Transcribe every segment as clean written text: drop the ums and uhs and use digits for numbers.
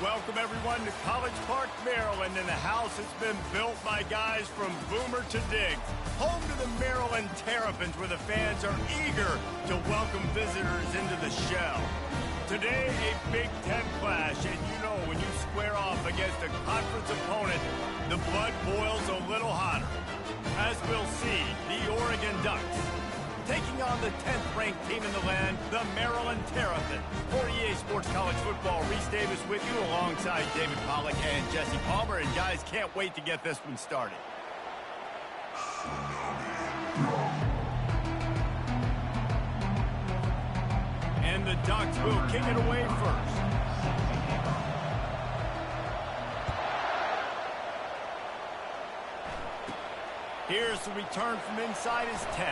Welcome, everyone, to College Park, Maryland, and the house has been built by guys from Boomer to Dig. Home to the Maryland Terrapins, where the fans are eager to welcome visitors into the shell. Today, a Big Ten clash, and you know when you square off against a conference opponent, the blood boils a little hotter. As we'll see, the Oregon Ducks taking on the 10th-ranked team in the land, the Maryland Terrapins. For EA Sports College Football, Reese Davis with you alongside David Pollack and Jesse Palmer. And guys, can't wait to get this one started. And the Ducks will kick it away first. Here's the return from inside his 10.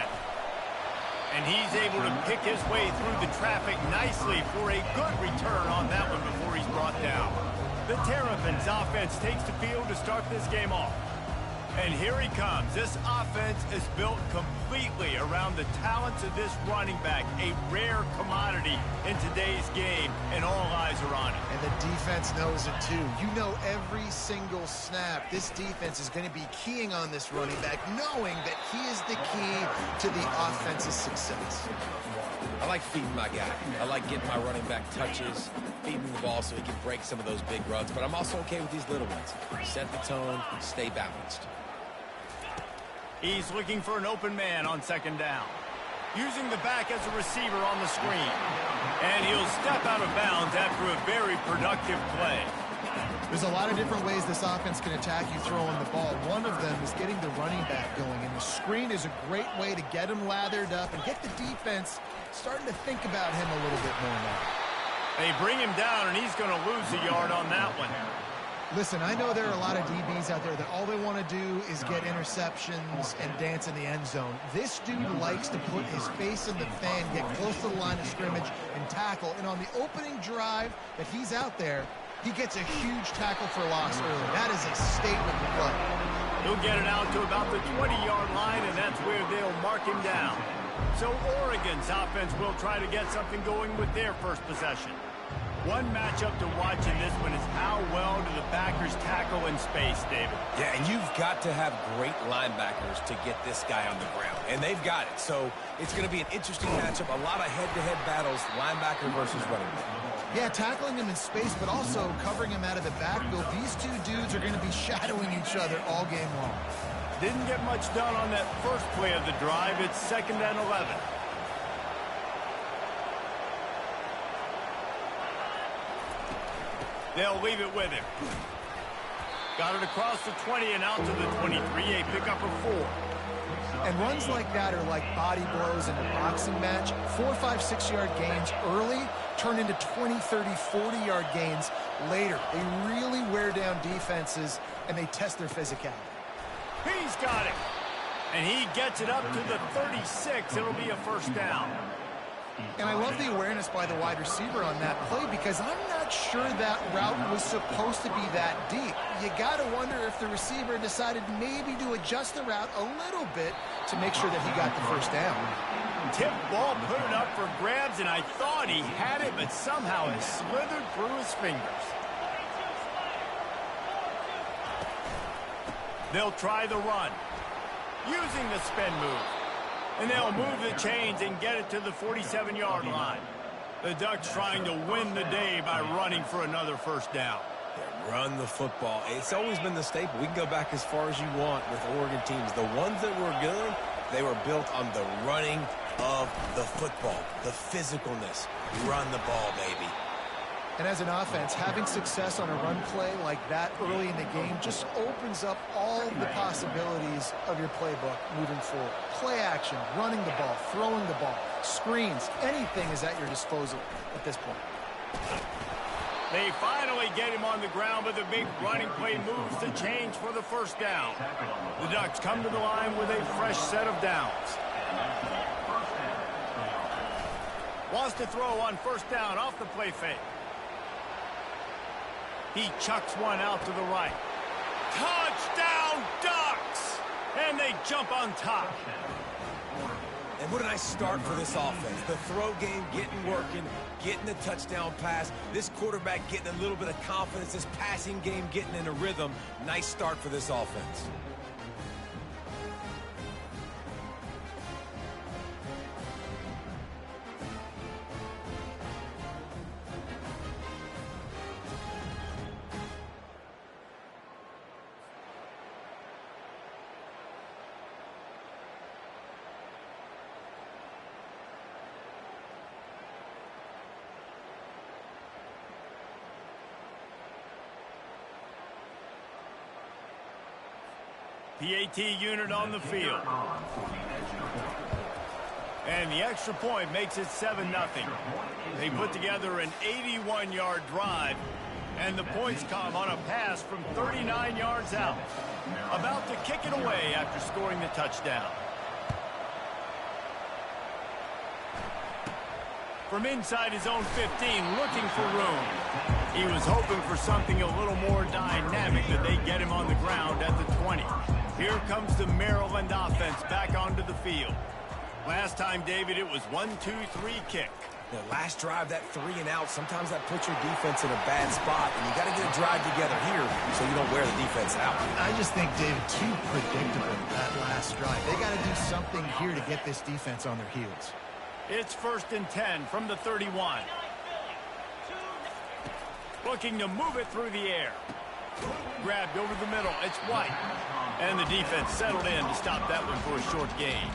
And he's able to pick his way through the traffic nicely for a good return on that one before he's brought down. The Terrapins offense takes the field to start this game off. And here he comes. This offense is built completely around the talents of this running back, a rare commodity in today's game, and all eyes are on it. And the defense knows it too. You know every single snap, this defense is going to be keying on this running back, knowing that he is the key to the offense's success. I like feeding my guy. I like getting my running back touches, feeding the ball so he can break some of those big runs, but I'm also okay with these little ones. Set the tone, stay balanced. He's looking for an open man on second down. Using the back as a receiver on the screen. And he'll step out of bounds after a very productive play. There's a lot of different ways this offense can attack you throwing the ball. One of them is getting the running back going, and the screen is a great way to get him lathered up and get the defense starting to think about him a little bit more now. They bring him down, and he's going to lose a yard on that one. Listen, I know there are a lot of DBs out there that all they want to do is get interceptions and dance in the end zone. This dude likes to put his face in the fan, get close to the line of scrimmage, and tackle. And on the opening drive that he's out there, he gets a huge tackle for loss early. That is a statement play. He'll get it out to about the 20-yard line, and that's where they'll mark him down. So Oregon's offense will try to get something going with their first possession. One matchup to watch in this one is how well do the backers tackle in space, David. Yeah, and you've got to have great linebackers to get this guy on the ground, and they've got it. So it's going to be an interesting matchup, a lot of head-to-head battles, linebacker versus running back. Yeah, tackling him in space, but also covering him out of the backfield. These two dudes are going to be shadowing each other all game long. Didn't get much done on that first play of the drive. It's 2nd and 11. They'll leave it with him. Got it across the 20 and out to the 23, a pickup of 4. And runs like that are like body blows in a boxing match. 4, 5, 6-yard gains early turn into 20, 30, 40-yard gains later. They really wear down defenses, and they test their physicality. He's got it. And he gets it up to the 36. It'll be a first down. And I love the awareness by the wide receiver on that play because I'm not sure that route was supposed to be that deep. You got to wonder if the receiver decided maybe to adjust the route a little bit to make sure that he got the first down. Tip ball, put it up for grabs, and I thought he had it, but somehow it slithered through his fingers. They'll try the run, using the spin move. And they'll move the chains and get it to the 47-yard line. The Ducks trying to win the day by running for another first down. Yeah, run the football. It's always been the staple. We can go back as far as you want with Oregon teams. The ones that were good, they were built on the running of the football, the physicalness. Run the ball, baby. And as an offense, having success on a run play like that early in the game just opens up all the possibilities of your playbook moving forward. Play action, running the ball, throwing the ball, screens, anything is at your disposal at this point. They finally get him on the ground, but the big running play moves the change for the first down. The Ducks come to the line with a fresh set of downs. Wants to throw on first down off the play fake. He chucks one out to the right. Touchdown, Ducks! And they jump on top. And what a nice start for this offense. The throw game getting working, getting the touchdown pass. This quarterback getting a little bit of confidence. This passing game getting in a rhythm. Nice start for this offense. PAT unit on the field. And the extra point makes it 7-0. They put together an 81-yard drive, and the points come on a pass from 39 yards out. About to kick it away after scoring the touchdown. From inside his own 15, looking for room. He was hoping for something a little more dynamic, that they get him on the ground at the 20. Here comes the Maryland offense back onto the field. Last time, David, it was 1-2-3 kick. The last drive, that 3 and out, sometimes that puts your defense in a bad spot, and you got to get a drive together here so you don't wear the defense out. I just think, David, too predictable, that last drive. They got to do something here to get this defense on their heels. It's 1st and 10 from the 31. Looking to move it through the air. Grabbed over the middle. It's White. And the defense settled in to stop that one for a short gain.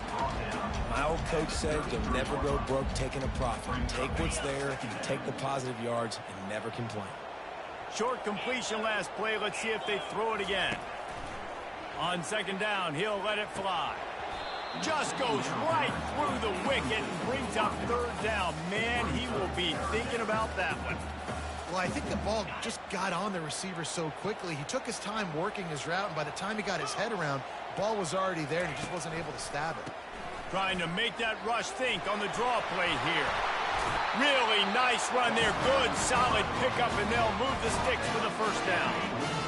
My old coach said you'll never go broke taking a profit. Take what's there, take the positive yards, and never complain. Short completion last play. Let's see if they throw it again. On 2nd down, he'll let it fly. Just goes right through the wicket and brings up 3rd down. Man, he will be thinking about that one. Well, I think the ball just got on the receiver so quickly. He took his time working his route, and by the time he got his head around, the ball was already there, and he just wasn't able to stab it. Trying to make that rush think on the draw play here. Really nice run there. Good, solid pickup, and they'll move the sticks for the 1st down.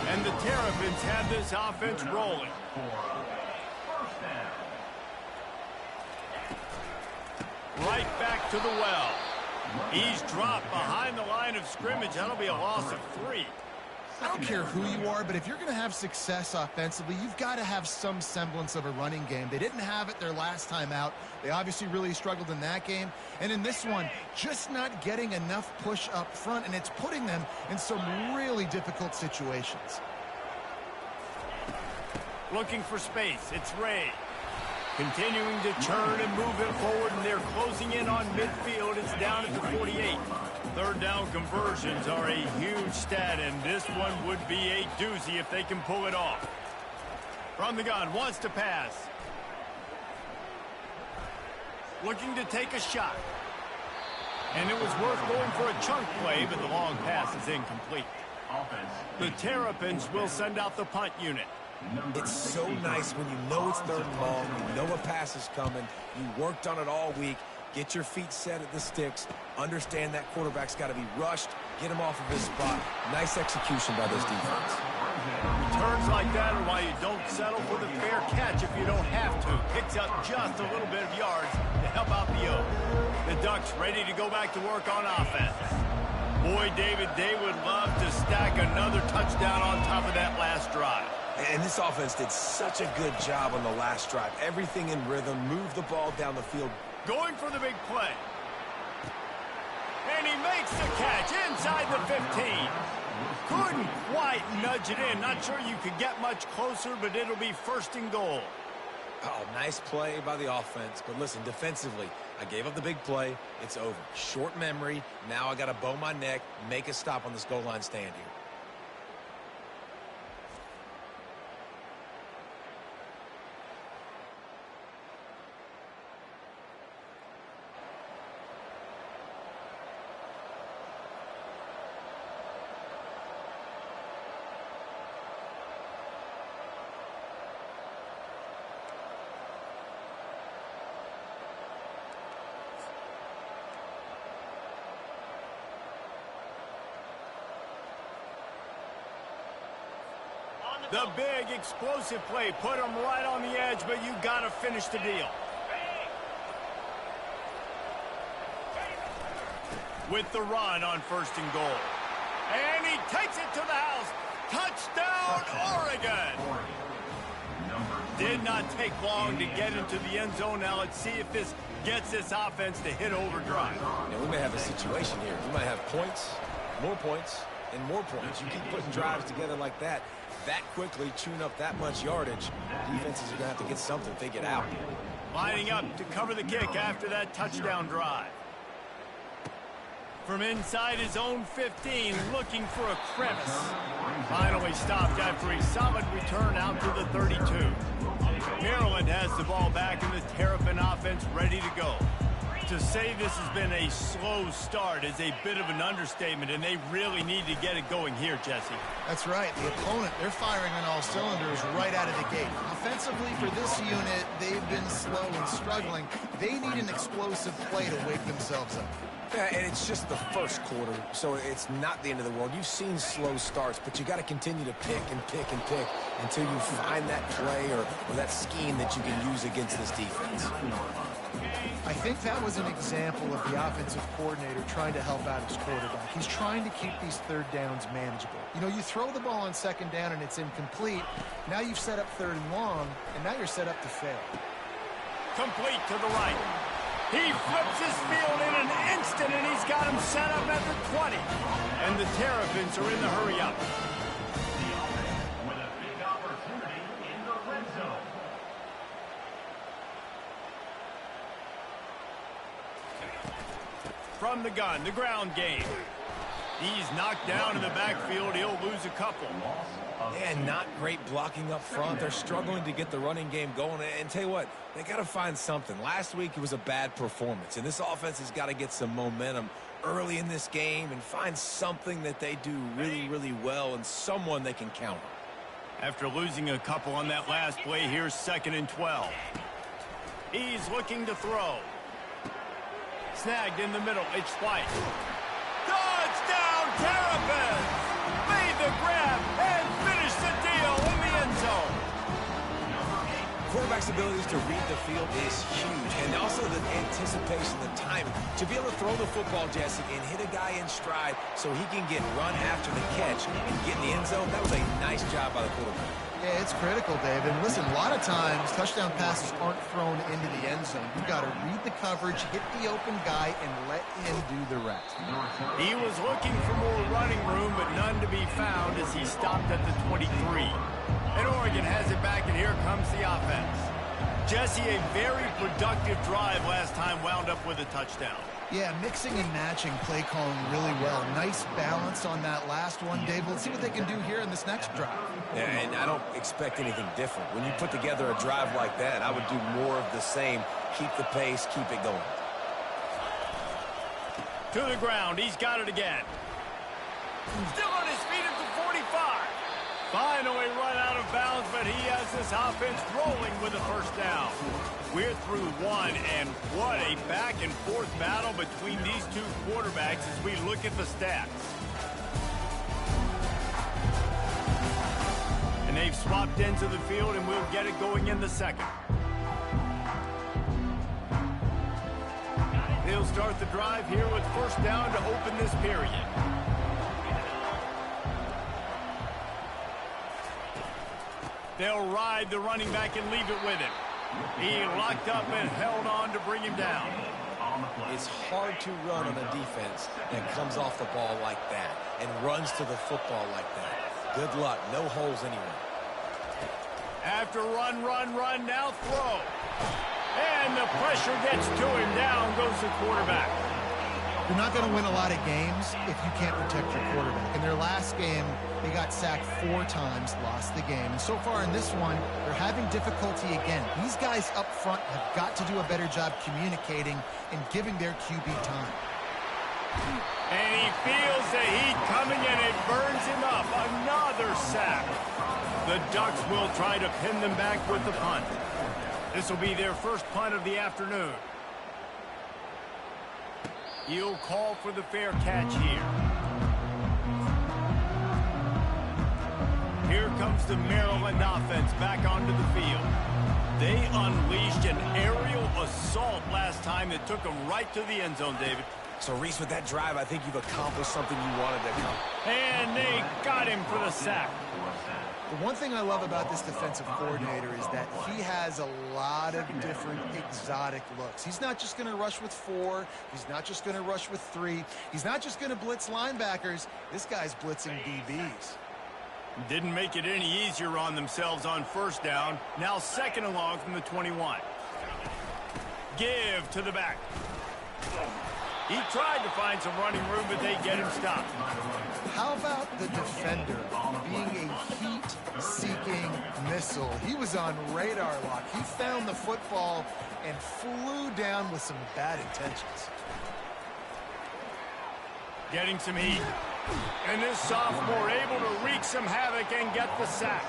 And the Terrapins have this offense rolling. Right back to the well. He's dropped behind the line of scrimmage. That'll be a loss of 3. I don't care who you are, but if you're going to have success offensively, you've got to have some semblance of a running game. They didn't have it their last time out. They obviously really struggled in that game. And in this one, just not getting enough push up front, and it's putting them in some really difficult situations. Looking for space. It's Ray. Continuing to turn and move it forward, and they're closing in on midfield. It's down at the 48. 3rd down conversions are a huge stat, and this one would be a doozy if they can pull it off. From the gun, wants to pass. Looking to take a shot. And it was worth going for a chunk play, but the long pass is incomplete. The Terrapins will send out the punt unit. It's so nice when you know it's 3rd and long, you know a pass is coming, you worked on it all week, get your feet set at the sticks, understand that quarterback's got to be rushed, get him off of his spot. Nice execution by this defense. Returns like that are why you don't settle for the fair catch if you don't have to. Picks up just a little bit of yards to help out the O. The Ducks ready to go back to work on offense. Boy, David, they would love to stack another touchdown on top of that last drive. And this offense did such a good job on the last drive. Everything in rhythm, move the ball down the field. Going for the big play. And he makes the catch inside the 15. Couldn't quite nudge it in. Not sure you could get much closer, but it'll be 1st and goal. Oh, nice play by the offense. But listen, defensively, I gave up the big play. It's over. Short memory. Now I got to bow my neck, make a stop on this goal line stand here. The big explosive play put him right on the edge, but you got to finish the deal. with the run on 1st and goal. And he takes it to the house. Touchdown, Oregon! Did not take long to get into the end zone. Now let's see if this gets this offense to hit overdrive. Yeah, we may have a situation here. We might have points, and more points. You keep putting drives together like that quickly, chewing up that much yardage. Defenses are going to have to get something figured out. Lining up to cover the kick after that touchdown drive. From inside his own 15, looking for a crevice. Finally stopped after a solid return out to the 32. Maryland has the ball back and the Terrapin offense ready to go. To say this has been a slow start is a bit of an understatement, and they really need to get it going here, Jesse. That's right. The opponent, they're firing on all cylinders right out of the gate. Offensively, for this unit, they've been slow and struggling. They need an explosive play to wake themselves up. Yeah, and it's just the first quarter, so it's not the end of the world. You've seen slow starts, but you got to continue to pick and pick and pick until you find that play or that scheme that you can use against this defense. I think that was an example of the offensive coordinator trying to help out his quarterback. He's trying to keep these third downs manageable. You know, you throw the ball on 2nd down and it's incomplete. Now you've set up 3rd and long, and now you're set up to fail. Complete to the right. He flips his field in an instant, and he's got him set up at the 20. And the Terrapins are in the hurry-up. With a big opportunity in the red zone. From the gun, the ground game. He's knocked down in the backfield. He'll lose a couple. And not great blocking up front. They're struggling to get the running game going. And tell you what, they got to find something. Last week it was a bad performance, and this offense has got to get some momentum early in this game and find something that they do really, really well and someone they can count on. After losing a couple on that last play, here's 2nd and 12. He's looking to throw. Snagged in the middle. It's White. Touchdown, Terrapins! Made the grab and finished the deal in the end zone. Quarterback's abilities to read the field is huge, and also the anticipation, the timing. To be able to throw the football, Jesse, and hit a guy in stride so he can get run after the catch and get in the end zone, that was a nice job by the quarterback. Yeah, it's critical, Dave. And listen, a lot of times touchdown passes aren't thrown into the end zone. You've got to read the coverage, hit the open guy, and let him do the rest. He was looking for more running room, but none to be found as he stopped at the 23. And Oregon has it back, and here comes the offense. Jesse, a very productive drive last time, wound up with a touchdown. Yeah, mixing and matching play calling really well. Nice balance on that last one, Dave. Let's see what they can do here in this next drive. Yeah, and I don't expect anything different. When you put together a drive like that, I would do more of the same. Keep the pace, keep it going. To the ground, he's got it again. Still on his feet at the 45. Finally run out of bounds, but he has this offense rolling with a 1st down. We're through one, and what a back-and-forth battle between these two quarterbacks as we look at the stats. And they've swapped ends of the field, and we'll get it going in the 2nd. They'll start the drive here with 1st down to open this period. They'll ride the running back and leave it with him. He locked up and held on to bring him down. It's hard to run on a defense that comes off the ball like that and runs to the football like that. Good luck. No holes anywhere. After run, now throw. And the pressure gets to him. Down goes the quarterback. You're not going to win a lot of games if you can't protect your quarterback. In their last game, they got sacked 4 times, lost the game. And so far in this one, they're having difficulty again. These guys up front have got to do a better job communicating and giving their QB time. And he feels the heat coming, and it burns him up. Another sack. The Ducks will try to pin them back with the punt. This will be their first punt of the afternoon. He'll call for the fair catch here. Here comes the Maryland offense back onto the field. They unleashed an aerial assault last time that took them right to the end zone, David. So, Reese, with that drive, I think you've accomplished something you wanted to accomplish. And they got him for the sack. The one thing I love about this defensive coordinator is that he has a lot of different exotic looks. He's not just going to rush with 4. He's not just going to rush with 3. He's not just going to blitz linebackers. This guy's blitzing DBs. Didn't make it any easier on themselves on first down. Now second and long from the 21. Give to the back. He tried to find some running room, but they get him stopped. How about the defender being a heat-seeking missile? He was on radar lock. He found the football and flew down with some bad intentions. Getting some heat. And this sophomore able to wreak some havoc and get the sack.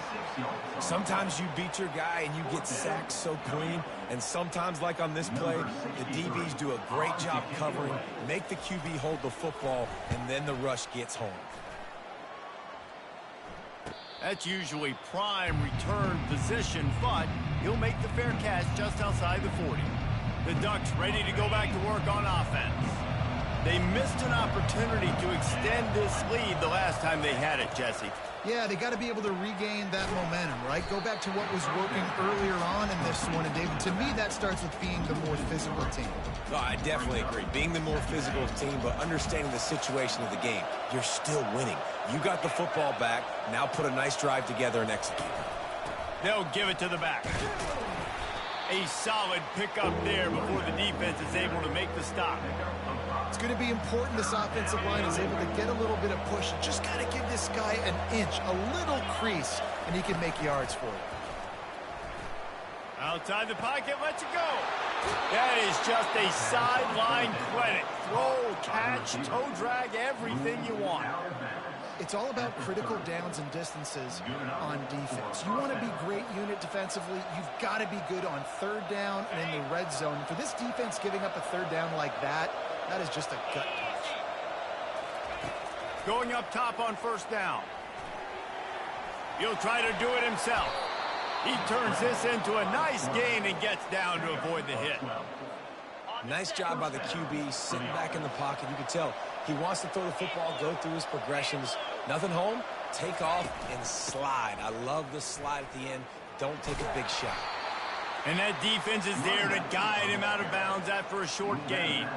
Sometimes you beat your guy and you get sacked so clean, and sometimes, like on this play, the DBs do a great job covering, make the QB hold the football, and then the rush gets home. That's usually prime return position, but he'll make the fair catch just outside the 40. The Ducks ready to go back to work on offense. They missed an opportunity to extend this lead the last time they had it, Jesse. Yeah, they got to be able to regain that momentum, right? Go back to what was working earlier on in this one. And, David, to me, that starts with being the more physical team. No, I definitely agree. Being the more physical team, but understanding the situation of the game. You're still winning. You got the football back. Now put a nice drive together and execute. They'll give it to the back. A solid pickup there before the defense is able to make the stop. It's going to be important this offensive line is able to get a little bit of push. You just got to give this guy an inch, a little crease, and he can make yards for you. Outside the pocket, lets it go. That is just a sideline credit. Throw, catch, toe drag, everything you want. It's all about critical downs and distances on defense. You want to be great unit defensively, you've got to be good on third down and in the red zone. For this defense giving up a third down like that, that is just a gut punch. Going up top on first down. He'll try to do it himself. He turns this into a nice gain and gets down to avoid the hit. Nice job by the QB, sitting back in the pocket. You can tell he wants to throw the football, go through his progressions. Nothing home, take off and slide. I love the slide at the end. Don't take a big shot. And that defense is there to guide him out of bounds after a short gain.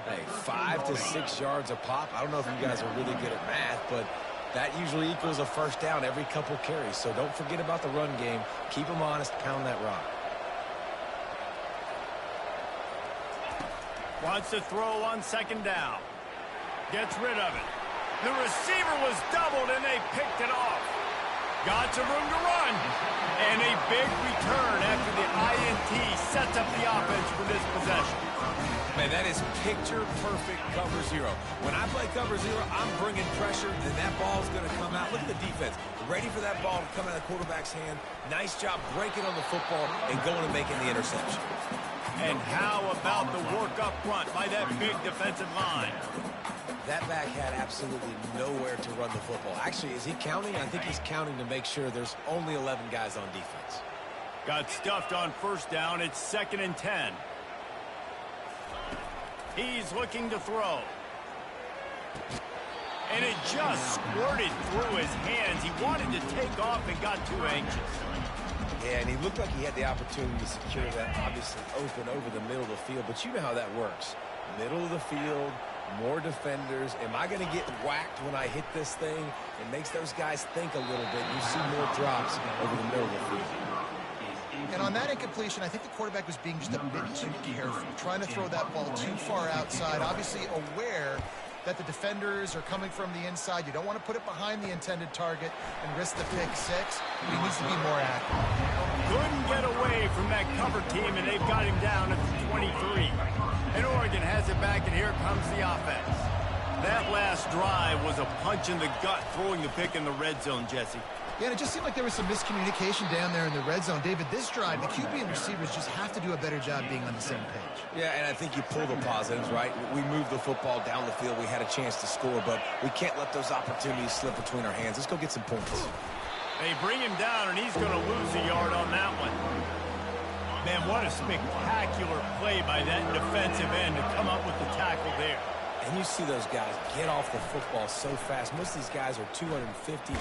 Hey, 5 to 6 yards a pop. I don't know if you guys are really good at math, but that usually equals a first down every couple carries. So don't forget about the run game. Keep them honest, pound that rock. Wants to throw on second down. Gets rid of it. The receiver was doubled and they picked it off. Got some room to run. And a big return after the INT sets up the offense for this possession. Man, that is picture-perfect cover zero. When I play cover zero, I'm bringing pressure, and that ball's going to come out. Look at the defense. Ready for that ball to come out of the quarterback's hand. Nice job breaking on the football and going and making the interception. And how about the work up front by that big defensive line? That back had absolutely nowhere to run the football. Actually, is he counting? I think he's counting to make sure there's only 11 guys on defense. Got stuffed on first down. It's 2nd and 10. He's looking to throw. And it just squirted through his hands. He wanted to take off and got too anxious. Yeah, and he looked like he had the opportunity to secure that, obviously open over the middle of the field. But you know how that works. Middle of the field, more defenders. Am I going to get whacked when I hit this thing? It makes those guys think a little bit. You see more drops over the middle of the field. And on that incompletion, I think the quarterback was being just a bit too careful, trying to throw that ball too far outside, obviously aware that the defenders are coming from the inside. You don't want to put it behind the intended target and risk the pick six. He needs to be more accurate. Couldn't get away from that cover team, and they've got him down at the 23. And Oregon has it back, and here comes the offense. That last drive was a punch in the gut, throwing the pick in the red zone, Jesse. Yeah, and it just seemed like there was some miscommunication down there in the red zone. David, this drive, the QB and receivers just have to do a better job being on the same page. Yeah, and I think you pull the positives, right? We moved the football down the field. We had a chance to score, but we can't let those opportunities slip between our hands. Let's go get some points. They bring him down, and he's going to lose a yard on that one. Man, what a spectacular play by that defensive end to come up with the tackle there. And you see those guys get off the football so fast. Most of these guys are 250 to...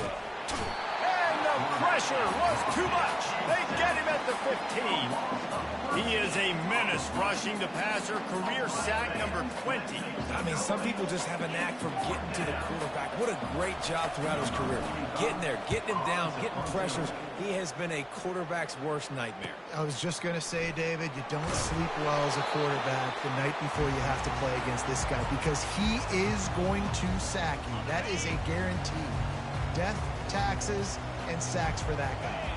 And the pressure was too much. They get him at the 15. He is a menace rushing the passer. Career sack number 20. I mean, some people just have a knack for getting to the quarterback. What a great job throughout his career. Getting there, getting him down, getting pressures. He has been a quarterback's worst nightmare. I was just going to say, David, you don't sleep well as a quarterback the night before you have to play against this guy because he is going to sack you. That is a guarantee. Death, taxes, and sacks for that guy.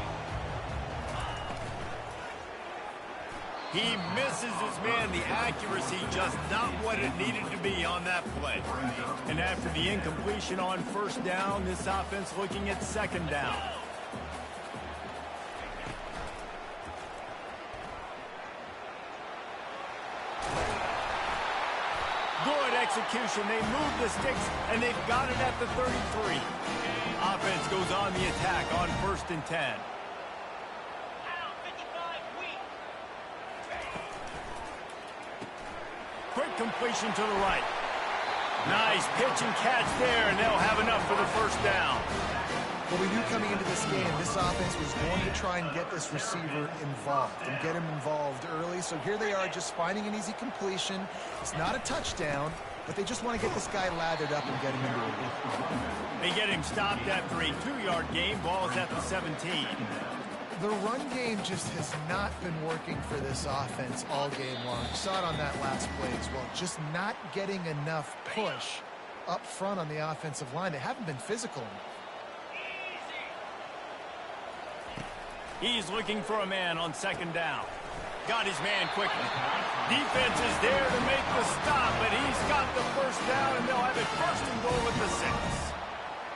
He misses his man. The accuracy just not what it needed to be on that play. And after the incompletion on first down, this offense looking at second down. Good execution. They move the sticks, and they've got it at the 33. Offense goes on the attack on 1st and 10. Quick completion to the right. Nice pitch and catch there, and they'll have enough for the first down. Well, we knew coming into this game, this offense was going to try and get this receiver involved and get him involved early. So here they are just finding an easy completion. It's not a touchdown, but they just want to get this guy lathered up and get him into it. They get him stopped after a 2-yard gain. Ball is at the 17. The run game just has not been working for this offense all game long. You saw it on that last play as well. Just not getting enough push up front on the offensive line. They haven't been physical enough. He's looking for a man on second down. Got his man quickly. Defense is there to make the stop, but he's got the first down, and they'll have it 1st and goal with the 6.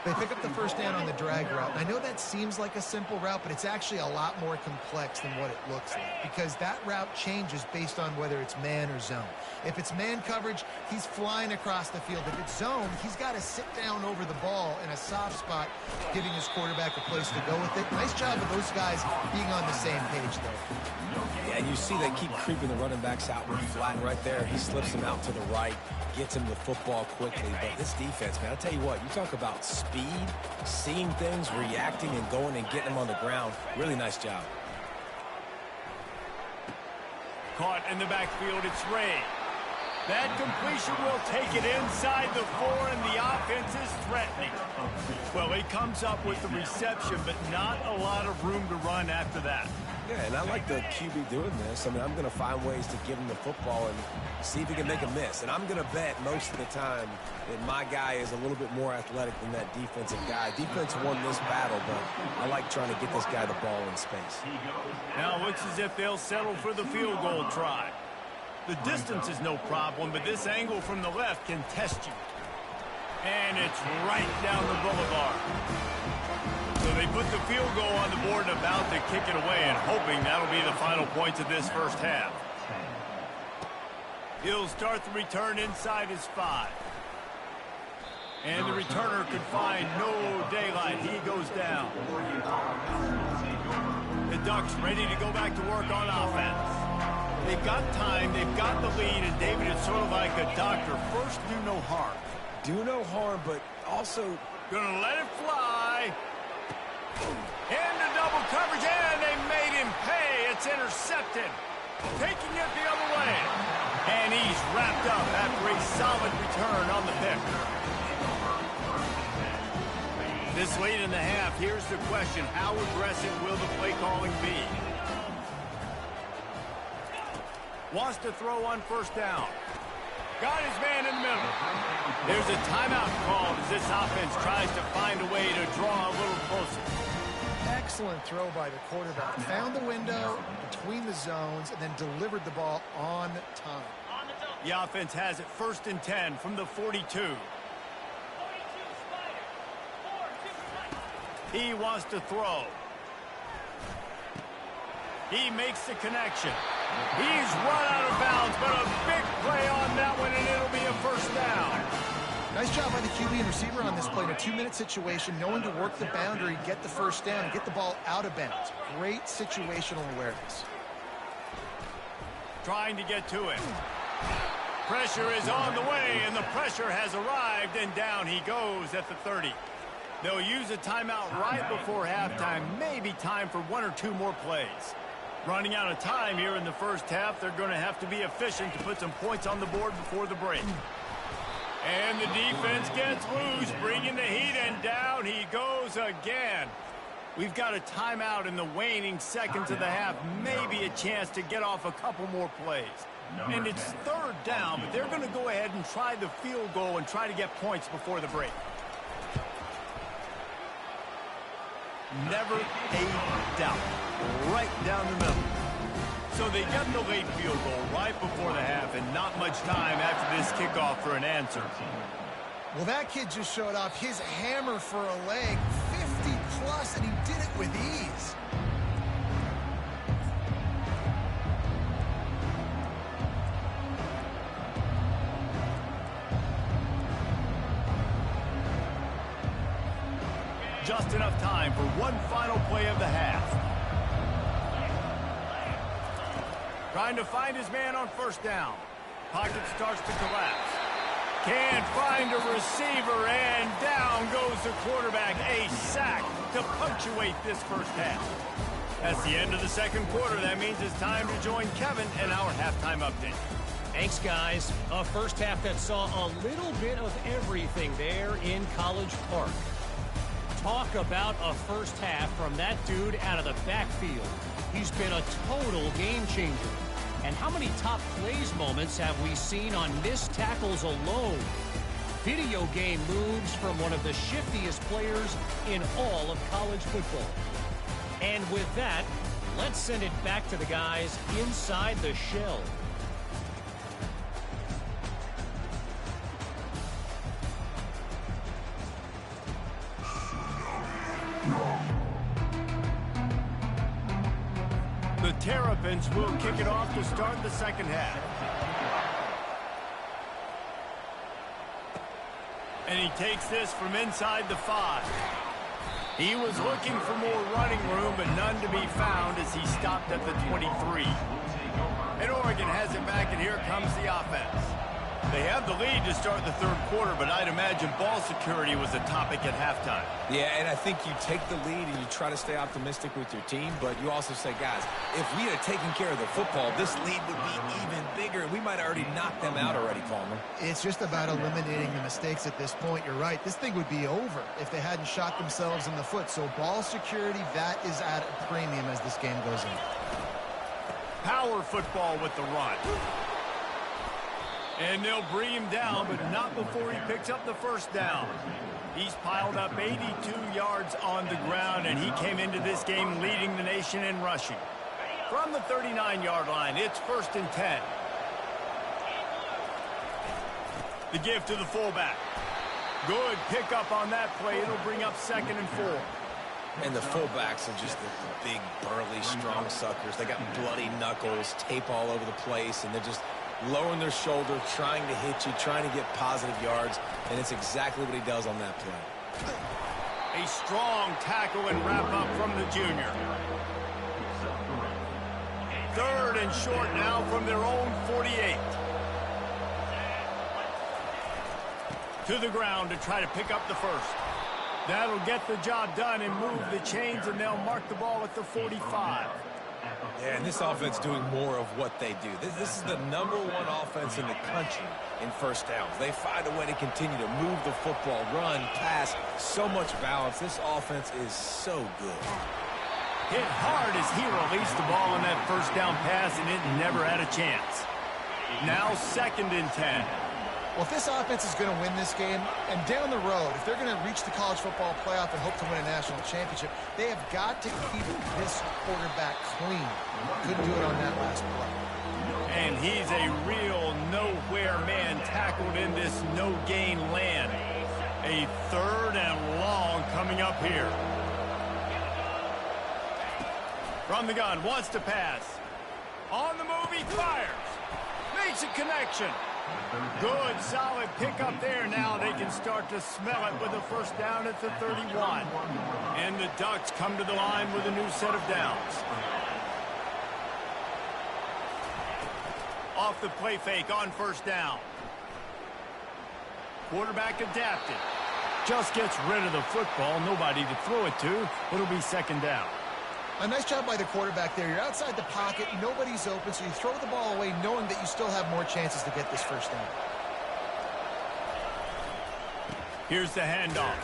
They pick up the first down on the drag route. I know that seems like a simple route, but it's actually a lot more complex than what it looks like because that route changes based on whether it's man or zone. If it's man coverage, he's flying across the field. If it's zone, he's got to sit down over the ball in a soft spot, giving his quarterback a place to go with it. Nice job of those guys being on the same page, though. Yeah, and you see they keep creeping the running backs out with flat right there. He slips them out to the right, gets him the football quickly. But this defense, man, I'll tell you what, you talk about speed, seeing things, reacting, and going and getting them on the ground. Really nice job. Caught in the backfield, it's Ray. That completion will take it inside the 4, and the offense is threatening. Well, he comes up with the reception, but not a lot of room to run after that. Yeah, and I like the QB doing this. I mean, I'm going to find ways to give him the football and see if he can make a miss. And I'm going to bet most of the time that my guy is a little bit more athletic than that defensive guy. Defense won this battle, but I like trying to get this guy the ball in space. Now it looks as if they'll settle for the field goal try. The distance is no problem, but this angle from the left can test you. And it's right down the boulevard. So they put the field goal on the board and about to kick it away and hoping that'll be the final points of this first half. He'll start the return inside his 5. And the returner could find no daylight. He goes down. The Ducks ready to go back to work on offense. They've got time, they've got the lead, and David, it's sort of like a doctor. First, do no harm. Do no harm, but also gonna let it fly. Into double coverage, and they made him pay. It's intercepted. Taking it the other way. And he's wrapped up after a solid return on the pick. This late in the half, here's the question. How aggressive will the play calling be? Wants to throw on first down. Got his man in the middle. There's a timeout called as this offense tries to find a way to draw a little closer. Excellent throw by the quarterback. Found the window between the zones and then delivered the ball on time. The offense has it 1st and 10 from the 42. He wants to throw. He makes the connection. He's run out of bounds, but a big play on that one, and it'll be a first down. Nice job by the QB and receiver on this play in a 2-minute situation, knowing to work the boundary, get the first down, and get the ball out of bounds. Great situational awareness. Trying to get to it. Pressure is on the way, and the pressure has arrived, and down he goes at the 30. They'll use a timeout right before halftime, maybe time for 1 or 2 more plays. Running out of time here in the first half, they're going to have to be efficient to put some points on the board before the break. And the defense gets loose, bringing the heat, and down he goes again. We've got a timeout in the waning seconds of the half, maybe a chance to get off a couple more plays. And it's 3rd down, but they're going to go ahead and try the field goal and try to get points before the break. Never a doubt. Right down the middle. So they get the late field goal right before the half, and not much time after this kickoff for an answer. Well, that kid just showed off his hammer for a leg, 50+, and he did it with ease. Just enough time for one final play of the half. Trying to find his man on 1st down. Pocket starts to collapse. Can't find a receiver, and down goes the quarterback. A sack to punctuate this first half. That's the end of the 2nd quarter. That means it's time to join Kevin in our halftime update. Thanks, guys. A first half that saw a little bit of everything there in College Park. Talk about a first half from that dude out of the backfield. He's been a total game changer. And how many top plays moments have we seen on missed tackles alone? Video game moves from one of the shiftiest players in all of college football. And with that, let's send it back to the guys inside the shell. The Terrapins will kick it off to start the 2nd half. And he takes this from inside the 5. He was looking for more running room, but none to be found as he stopped at the 23. And Oregon has it back, and here comes the offense. They have the lead to start the 3rd quarter, but I'd imagine ball security was a topic at halftime. Yeah, and I think you take the lead and you try to stay optimistic with your team, but you also say, guys, if we had taken care of the football, this lead would be even bigger. We might have already knocked them out already, Palmer. It's just about eliminating the mistakes at this point. You're right. This thing would be over if they hadn't shot themselves in the foot. So ball security, that is at a premium as this game goes in. Power football with the run. And they'll bring him down, but not before he picks up the 1st down. He's piled up 82 yards on the ground, and he came into this game leading the nation in rushing. From the 39-yard line, it's 1st and 10. The give to the fullback. Good pickup on that play. It'll bring up 2nd and 4. And the fullbacks are just the big, burly, strong suckers. They got bloody knuckles, tape all over the place, and they're just lowering their shoulder, trying to hit you, trying to get positive yards, and it's exactly what he does on that play. A strong tackle and wrap up from the junior. 3rd and short now from their own 48. To the ground to try to pick up the 1st. That'll get the job done and move the chains, and they'll mark the ball at the 45. Yeah, and this offense doing more of what they do. This is the #1 offense in the country in 1st downs. They find a way to continue to move the football, run, pass, so much balance. This offense is so good. Hit hard as he released the ball on that 1st down pass, and it never had a chance. Now 2nd and 10. Well, if this offense is going to win this game, and down the road, if they're going to reach the college football playoff and hope to win a national championship, they have got to keep this quarterback clean. Couldn't do it on that last play. And he's a real nowhere man tackled in this no-gain land. A 3rd and long coming up here. From the gun, wants to pass. On the move, he fires. Makes a connection. Good, solid pickup there. Now they can start to smell it with a 1st down at the 31. And the Ducks come to the line with a new set of downs. off the play fake on first down. Quarterback adapted. Just gets rid of the football. Nobody to throw it to. It'll be second down. A nice job by the quarterback there. You're outside the pocket. Nobody's open, so you throw the ball away knowing that you still have more chances to get this first down. Here's the handoff.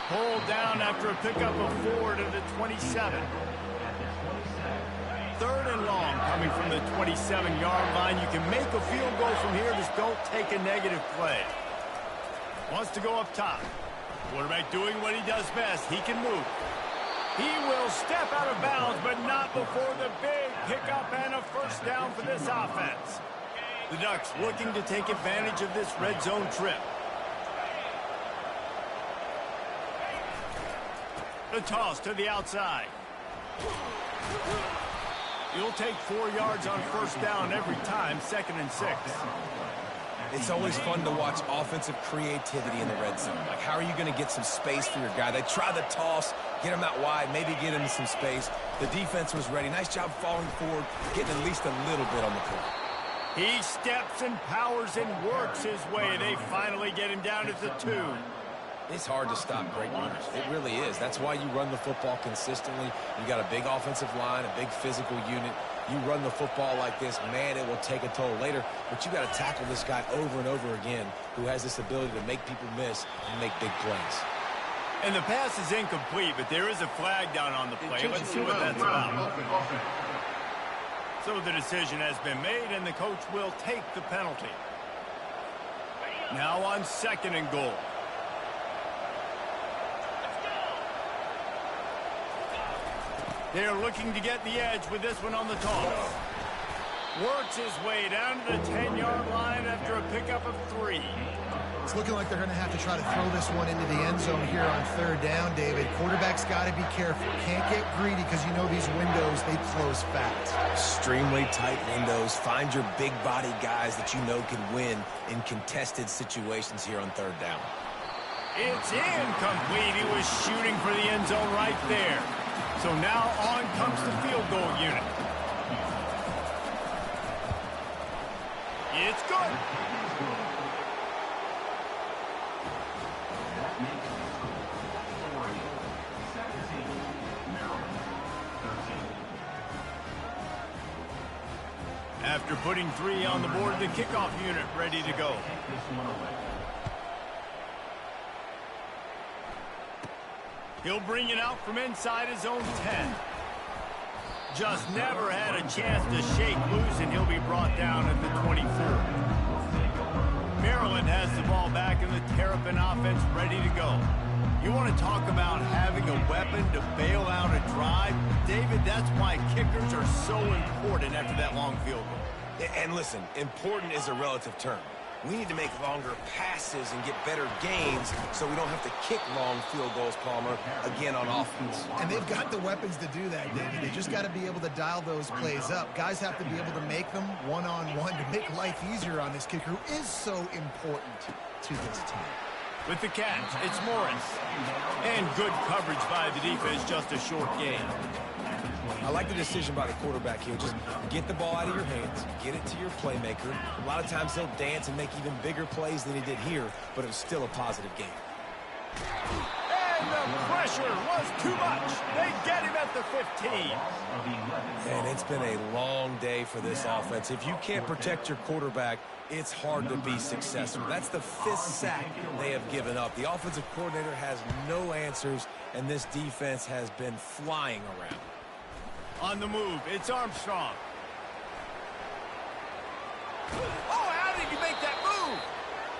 Pulled down after a pickup of 4 to the 27. Third and long coming from the 27-yard line. You can make a field goal from here. Just don't take a negative play. Wants to go up top. Quarterback doing what he does best. He can move. He will step out of bounds, but not before the big pickup and a first down for this offense. The Ducks looking to take advantage of this red zone trip. The toss to the outside. You'll take 4 yards on first down every time, 2nd and 6. It's always fun to watch offensive creativity in the red zone. Like, how are you going to get some space for your guy? They try the toss, get him out wide, maybe get him some space. The defense was ready. Nice job falling forward, getting at least a little bit on the play. He steps and powers and works his way. They finally get him down at the 2. It's hard to stop great runners. It really is. That's why you run the football consistently. You got a big offensive line, a big physical unit. You run the football like this, man, it will take a toll later. But you got to tackle this guy over and over again who has this ability to make people miss and make big plays. And the pass is incomplete, but there is a flag down on the play. Let's see what that's about. So the decision has been made, and the coach will take the penalty. Now on 2nd and goal. They're looking to get the edge with this one on the toss. Works his way down to the 10-yard line after a pickup of 3. It's looking like they're going to have to try to throw this one into the end zone here on 3rd down, David. Quarterback's got to be careful. Can't get greedy because you know these windows, they close fast. Extremely tight windows. Find your big body guys that you know can win in contested situations here on 3rd down. It's incomplete. He was shooting for the end zone right there. So now on comes the field goal unit. It's good. After putting 3 on the board, the kickoff unit ready to go. He'll bring it out from inside his own 10. Just never had a chance to shake loose, and he'll be brought down at the 24. Maryland has the ball back, and the Terrapin offense ready to go. You want to talk about having a weapon to bail out a drive? David, that's why kickers are so important after that long field goal. And listen, important is a relative term. We need to make longer passes and get better gains so we don't have to kick long field goals, Palmer, again on offense. And they've got the weapons to do that, David. They just got to be able to dial those plays up. Guys have to be able to make them one-on-one to make life easier on this kicker who is so important to this team. With the catch, it's Morris. And good coverage by the defense, just a short gain. I like the decision by the quarterback here. Just get the ball out of your hands, get it to your playmaker. A lot of times he'll dance and make even bigger plays than he did here, but it was still a positive game. And the pressure was too much. They get him at the 15. And it's been a long day for this offense. If you can't protect your quarterback, it's hard to be successful. That's the 5th sack they have given up. The offensive coordinator has no answers, and this defense has been flying around. On the move, it's Armstrong. Oh, how did he make that move?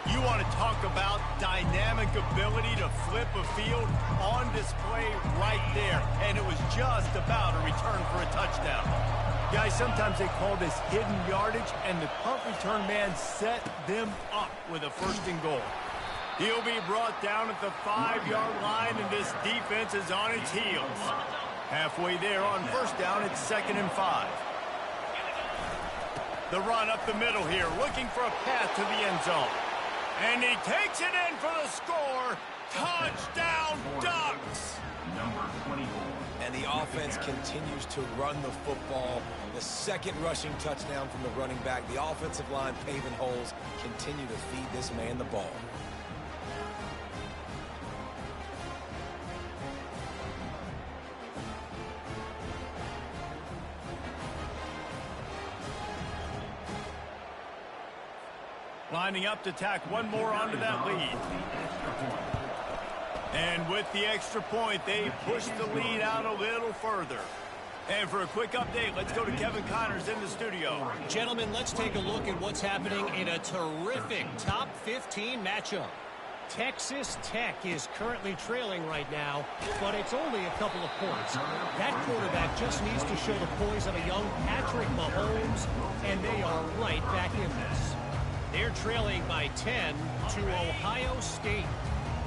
You want to talk about dynamic ability to flip a field on display right there. And it was just about a return for a touchdown. Guys, sometimes they call this hidden yardage, and the punt return man set them up with a 1st and goal. He'll be brought down at the 5-yard line, and this defense is on its heels. Halfway there on 1st down, it's 2nd and 5. The run up the middle here, looking for a path to the end zone. And he takes it in for the score. Touchdown, Ducks! And the offense continues to run the football. The second rushing touchdown from the running back. The offensive line paving holes. Continue to feed this man the ball. Lining up to tack one more onto that lead. And with the extra point, they push the lead out a little further. And for a quick update, let's go to Kevin Connors in the studio. Gentlemen, let's take a look at what's happening in a terrific top 15 matchup. Texas Tech is currently trailing right now, but it's only a couple of points. That quarterback just needs to show the poise of a young Patrick Mahomes, and they are right back in this. They're trailing by 10 to Ohio State.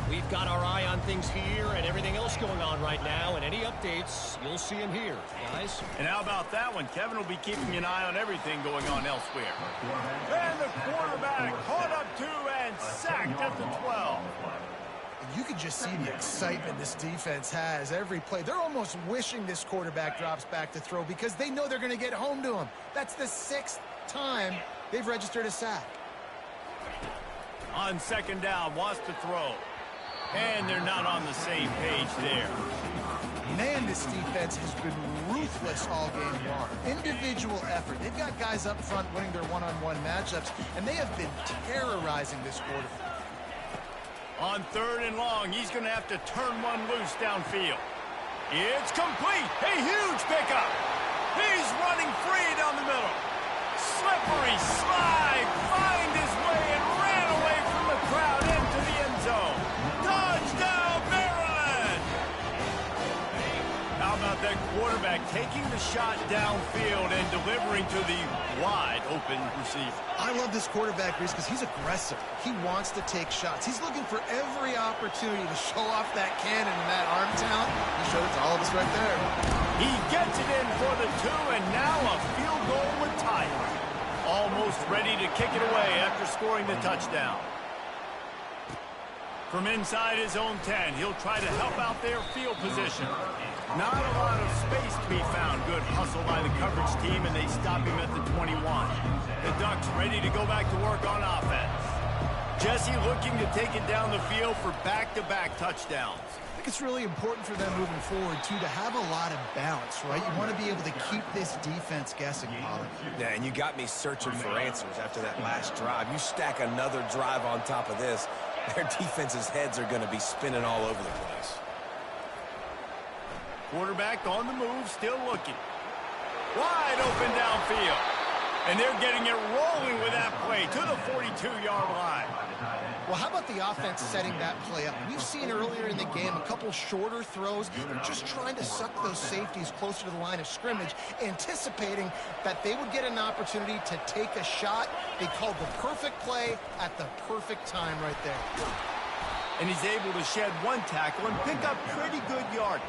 We've got our eye on things here and everything else going on right now, and any updates, you'll see them here, guys. And how about that one? Kevin will be keeping an eye on everything going on elsewhere. And the quarterback caught up to and sacked at the 12. And you can just see the excitement this defense has every play. They're almost wishing this quarterback drops back to throw because they know they're going to get home to him. That's the 6th time they've registered a sack. On second down, wants to throw. And they're not on the same page there. Man, this defense has been ruthless all game long. Individual effort. They've got guys up front winning their one-on-one matchups, and they have been terrorizing this quarterback. On third and long, he's going to have to turn one loose downfield. It's complete. A huge pickup. He's running free down the middle. Slippery slide. Find his way and ran away from the crowd into the end zone. Touchdown, Maryland! How about that quarterback taking the shot downfield and delivering to the wide-open receiver? I love this quarterback, Reese, because he's aggressive. He wants to take shots. He's looking for every opportunity to show off that cannon and that arm talent. He showed it to all of us right there. He gets it in for the 2, and now a field goal would tie it. Almost ready to kick it away after scoring the touchdown. From inside his own 10, he'll try to help out their field position. Not a lot of space to be found. Good hustle by the coverage team, and they stop him at the 21. The Ducks ready to go back to work on offense. Jesse looking to take it down the field for back-to-back touchdowns. I think it's really important for them moving forward, too, to have a lot of balance, right? You want to be able to keep this defense guessing, Pollard. Yeah, and you got me searching for answers after that last drive. You stack another drive on top of this, their defense's heads are going to be spinning all over the place. Quarterback on the move, still looking. Wide open downfield. And they're getting it rolling with that play to the 42-yard line. Well, how about the offense setting that play up? We've seen earlier in the game a couple shorter throws. They're just trying to suck those safeties closer to the line of scrimmage, anticipating that they would get an opportunity to take a shot. They called the perfect play at the perfect time right there. And he's able to shed one tackle and pick up pretty good yardage.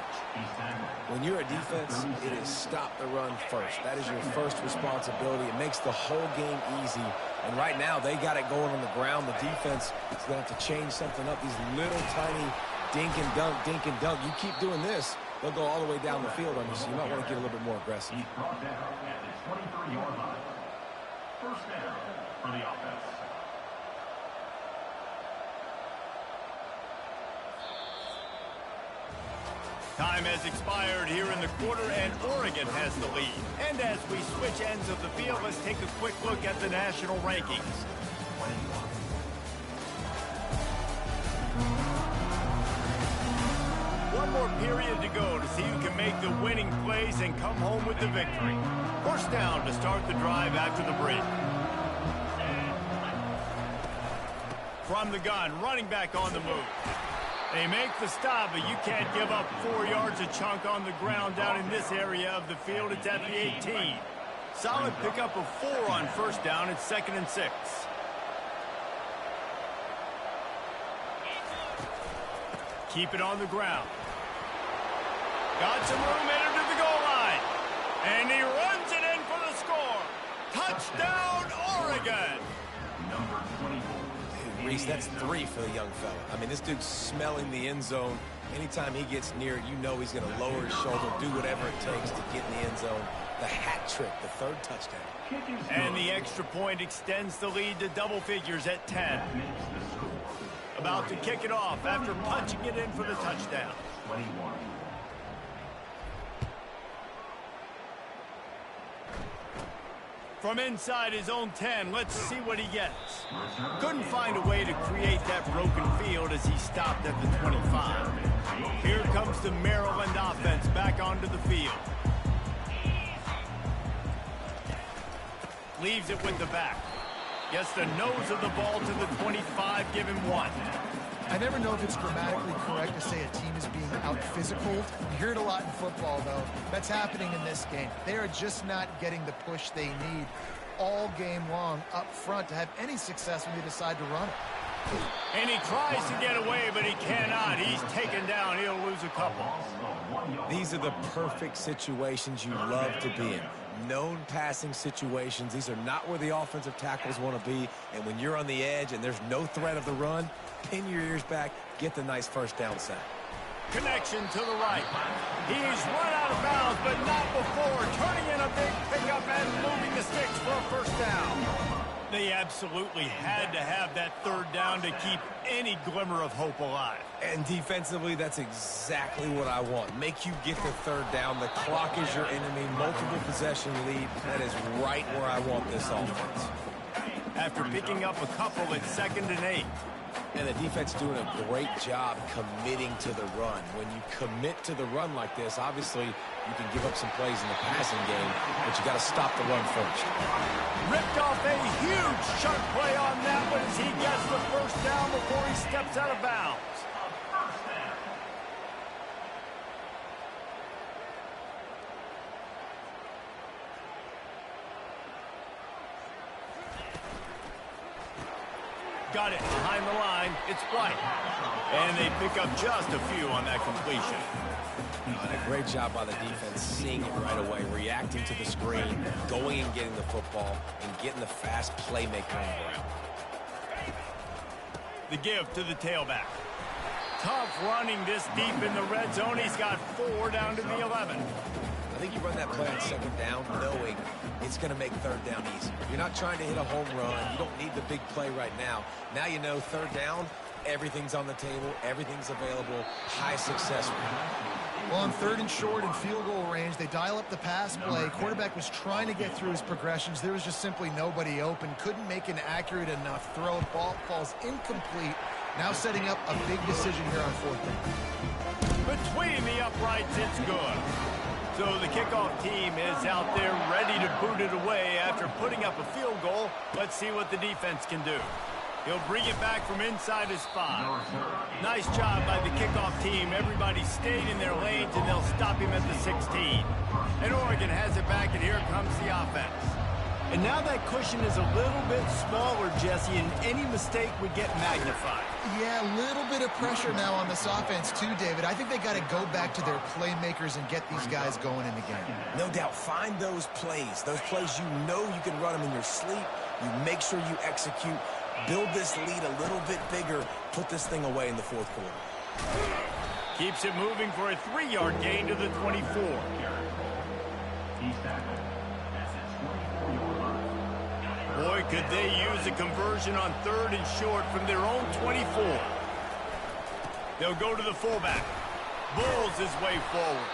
When you're a defense, it is stop the run first. That is your first responsibility. It makes the whole game easy. And right now, they got it going on the ground. The defense is going to have to change something up. These little tiny dink and dunk, dink and dunk. You keep doing this, they'll go all the way down the field on you, so you might want to get a little bit more aggressive. He's brought down at the 23-yard line. First down for the offense. Time has expired here in the quarter, and Oregon has the lead. And as we switch ends of the field, let's take a quick look at the national rankings. One more period to go to see who can make the winning plays and come home with the victory. First down to start the drive after the break. From the gun, running back on the move. They make the stop, but you can't give up 4 yards a chunk on the ground down in this area of the field. It's at the 18. Solid pickup of 4 on first down. It's 2nd and 6. Keep it on the ground. Got some room, entered to the goal line. And he runs it in for the score. Touchdown, Oregon. Number 24. Reese, that's 3 for the young fella. I mean, this dude's smelling the end zone. Anytime he gets near it, you know he's going to lower his shoulder, do whatever it takes to get in the end zone. The hat trick, the 3rd touchdown. And the extra point extends the lead to double figures at 10. About to kick it off after punching it in for the touchdown. 21. From inside his own 10, let's see what he gets. Couldn't find a way to create that broken field as he stopped at the 25. Here comes the Maryland offense back onto the field. Leaves it with the back. Gets the nose of the ball to the 25, give him 1. I never know if it's grammatically correct to say a team is being out-physical. You hear it a lot in football, though. That's happening in this game. They are just not getting the push they need all game long up front to have any success when they decide to run it. And he tries to get away, but he cannot. He's taken down. He'll lose a couple. These are the perfect situations you love to be in. Known passing situations. These are not where the offensive tackles want to be. And when you're on the edge and there's no threat of the run, pin your ears back, get the nice first down sack. Connection to the right. He's run out of bounds, but not before. Turning in a big pickup and moving the sticks for a first down. They absolutely had to have that 3rd down to keep any glimmer of hope alive. And defensively, that's exactly what I want. Make you get the 3rd down. The clock is your enemy. Multiple possession lead. That is right where I want this offense. After picking up a couple at 2nd and 8. And the defense doing a great job committing to the run. When you commit to the run like this, obviously you can give up some plays in the passing game, but you got to stop the run first. Ripped off a huge chunk play on that one as he gets the first down before he steps out of bounds. Got it behind the line. It's White. And they pick up just a few on that completion. And a great job by the defense, seeing it right away, reacting to the screen, going and getting the football, and getting the fast playmaker on the ground. The give to the tailback. Tough running this deep in the red zone. He's got 4 down to the 11. I think you run that play on 2nd down knowing it's going to make 3rd down easy. You're not trying to hit a home run. You don't need the big play right now. Now you know 3rd down, everything's on the table, everything's available, high success rate. Well, on 3rd and short and field goal range, they dial up the pass play. Quarterback was trying to get through his progressions. There was just simply nobody open. Couldn't make an accurate enough throw. Ball falls incomplete. Now setting up a big decision here on 4th down. Between the uprights, it's good. So the kickoff team is out there ready to boot it away after putting up a field goal. Let's see what the defense can do. He'll bring it back from inside his 5. Nice job by the kickoff team. Everybody stayed in their lanes, and they'll stop him at the 16. And Oregon has it back, and here comes the offense. And now that cushion is a little bit smaller, Jesse, and any mistake would get magnified. Yeah, a little bit of pressure now on this offense too, David. I think they got to go back to their playmakers and get these guys going in the game. No doubt, find those plays you know you can run them in your sleep. You make sure you execute. Build this lead a little bit bigger. Put this thing away in the 4th quarter. Keeps it moving for a 3-yard gain to the 24. Boy, could they use a conversion on 3rd and short from their own 24. They'll go to the fullback. Bulls his way forward.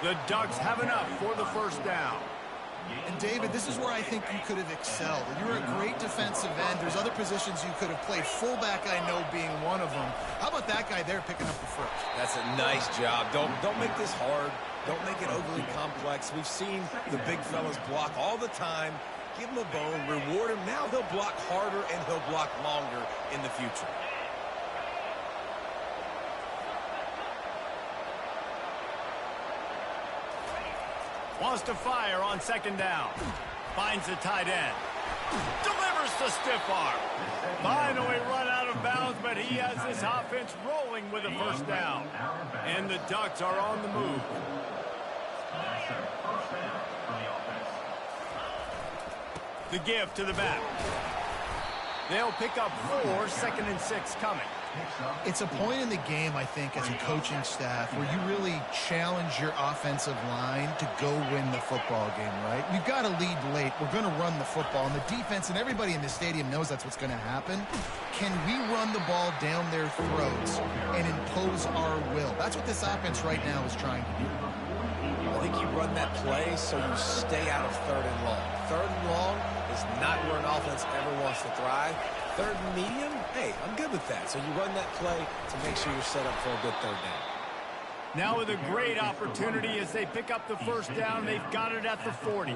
The Ducks have enough for the first down. And, David, this is where I think you could have excelled. You were a great defensive end. There's other positions you could have played. Fullback, I know, being one of them. How about that guy there picking up the first? That's a nice job. Don't make this hard. Don't make it overly complex. We've seen the big fellas block all the time. Give him a bone, reward him. Now he'll block harder and he'll block longer in the future. Wants to fire on 2nd down. Finds the tight end. Delivers the stiff arm. Finally run out of bounds, but he has this offense rolling with a first down. And the Ducks are on the move. The give to the back. They'll pick up 4, 2nd and 6 coming. It's a point in the game, I think, as a coaching staff where you really challenge your offensive line to go win the football game, right? We've got to lead late. We're going to run the football, and the defense and everybody in the stadium knows that's what's going to happen. Can we run the ball down their throats and impose our will? That's what this offense right now is trying to do. I think you run that play so you stay out of 3rd and long. 3rd and long is not where an offense ever wants to thrive. 3rd and medium, hey, I'm good with that. So you run that play to make sure you're set up for a good 3rd down. Now with a great opportunity as they pick up the 1st down, they've got it at the 40.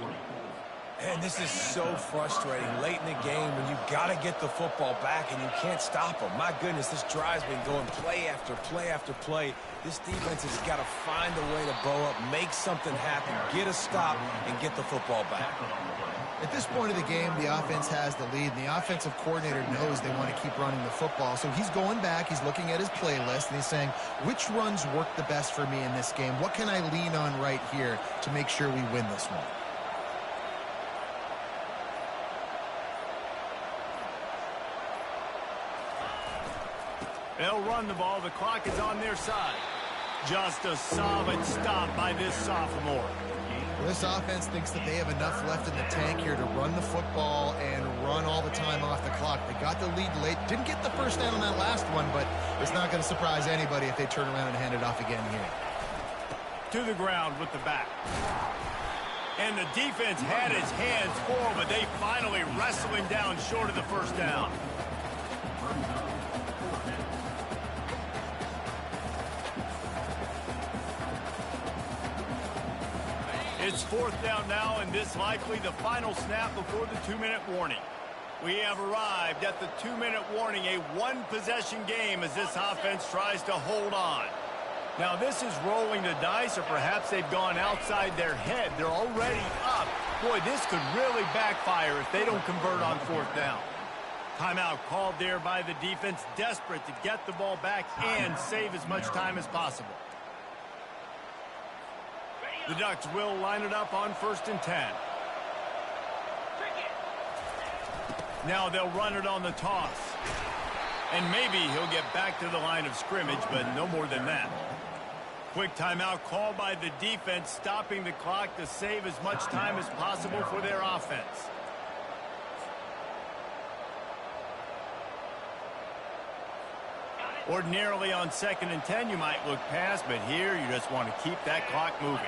And this is so frustrating late in the game when you got to get the football back and you can't stop them. My goodness, this drive's been going play after play after play. This defense has got to find a way to bow up, make something happen, get a stop, and get the football back. At this point of the game, the offense has the lead, and the offensive coordinator knows they want to keep running the football. So he's going back, he's looking at his playlist, and he's saying, which runs work the best for me in this game? What can I lean on right here to make sure we win this one? They'll run the ball. The clock is on their side. Just a solid stop by this sophomore. This offense thinks that they have enough left in the tank here to run the football and run all the time off the clock. They got the lead late. Didn't get the 1st down on that last one, but it's not going to surprise anybody if they turn around and hand it off again here. To the ground with the back. And the defense had his hands full, but they finally wrestle him down short of the 1st down. It's 4th down now, and this likely the final snap before the 2-minute warning. We have arrived at the 2-minute warning, a 1-possession game as this offense tries to hold on. Now, this is rolling the dice, or perhaps they've gone outside their head. They're already up. Boy, this could really backfire if they don't convert on 4th down. Timeout called there by the defense, desperate to get the ball back and save as much time as possible. The Ducks will line it up on 1st and 10. Now they'll run it on the toss. And maybe he'll get back to the line of scrimmage, but no more than that. Quick timeout called by the defense, stopping the clock to save as much time as possible for their offense. Ordinarily on 2nd and 10, you might look past, but here you just want to keep that clock moving.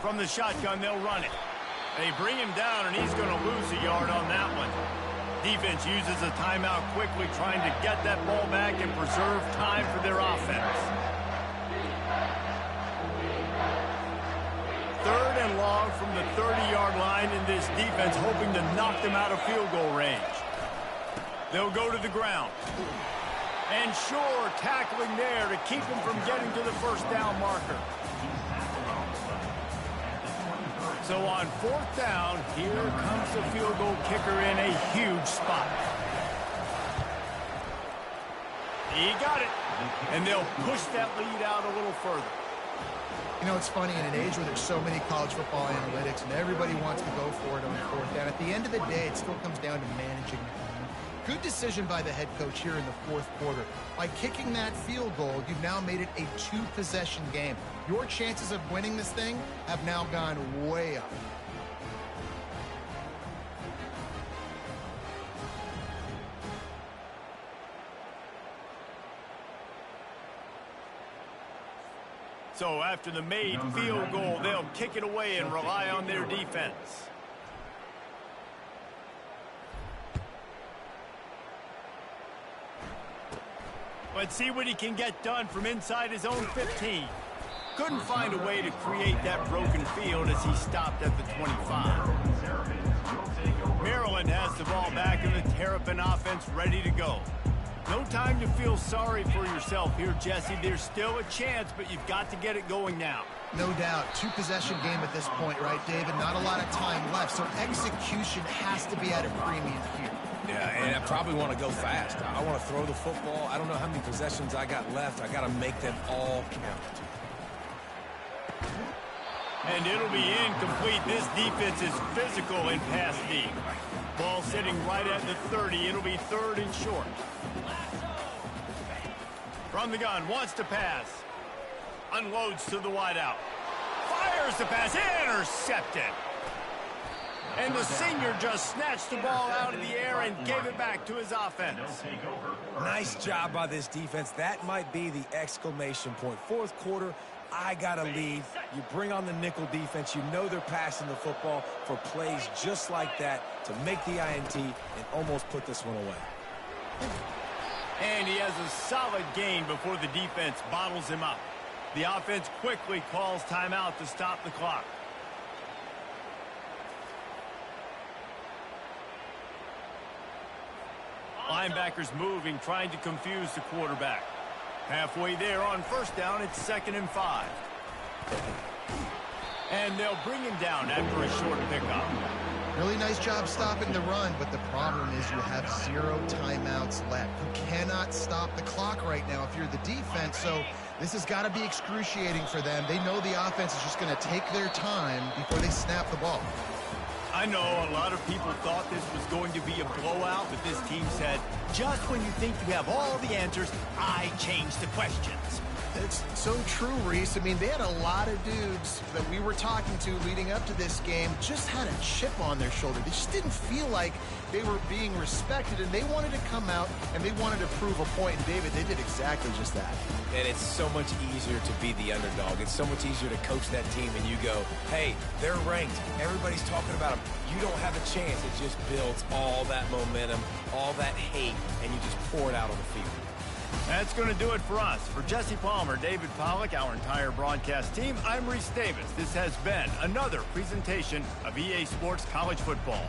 From the shotgun, they'll run it. They bring him down, and he's going to lose a yard on that one. Defense uses a timeout quickly, trying to get that ball back and preserve time for their offense. 3rd and long from the 30-yard line, and this defense hoping to knock them out of field goal range. They'll go to the ground. And sure, tackling there to keep him from getting to the 1st down marker. So on 4th down, here comes the field goal kicker in a huge spot. He got it. And they'll push that lead out a little further. You know, it's funny, in an age where there's so many college football analytics and everybody wants to go for it on 4th down, at the end of the day, it still comes down to managing the game. Good decision by the head coach here in the 4th quarter. By kicking that field goal, you've now made it a 2-possession game. Your chances of winning this thing have now gone way up. So after the made field goal, they'll kick it away and rely on their defense. Let's see what he can get done from inside his own 15. Couldn't find a way to create that broken field as he stopped at the 25. Maryland has the ball back and the Terrapin offense ready to go. No time to feel sorry for yourself here, Jesse. There's still a chance, but you've got to get it going now. No doubt. 2-possession game at this point, right, David? Not a lot of time left, so execution has to be at a premium here. Yeah, and I probably want to go fast. I want to throw the football. I don't know how many possessions I got left. I got to make them all count. And it'll be incomplete. This defense is physical in pass deep. Ball sitting right at the 30. It'll be 3rd and short. From the gun, wants to pass. Unloads to the wideout. Fires the pass. Intercepted. And the senior just snatched the ball out of the air and gave it back to his offense. Nice job by this defense. That might be the exclamation point. 4th quarter, I got a lead. You bring on the nickel defense. You know they're passing the football for plays just like that to make the INT and almost put this one away. And he has a solid gain before the defense bottles him up. The offense quickly calls timeout to stop the clock. Linebackers moving, trying to confuse the quarterback. Halfway there on 1st down, it's 2nd and 5. And they'll bring him down after a short pickup. Really nice job stopping the run, but the problem is you have 0 timeouts left. You cannot stop the clock right now if you're the defense, so this has got to be excruciating for them. They know the offense is just going to take their time before they snap the ball. I know a lot of people thought this was going to be a blowout, but this team said, just when you think you have all the answers, I change the questions. It's so true, Reese. I mean, they had a lot of dudes that we were talking to leading up to this game just had a chip on their shoulder. They just didn't feel like they were being respected, and they wanted to come out and they wanted to prove a point. And David, they did exactly just that. And it's so much easier to be the underdog. It's so much easier to coach that team and you go, hey, they're ranked. Everybody's talking about them. You don't have a chance. It just builds all that momentum, all that hate, and you just pour it out on the field. That's going to do it for us. For Jesse Palmer, David Pollack, our entire broadcast team, I'm Reese Davis. This has been another presentation of EA Sports College Football.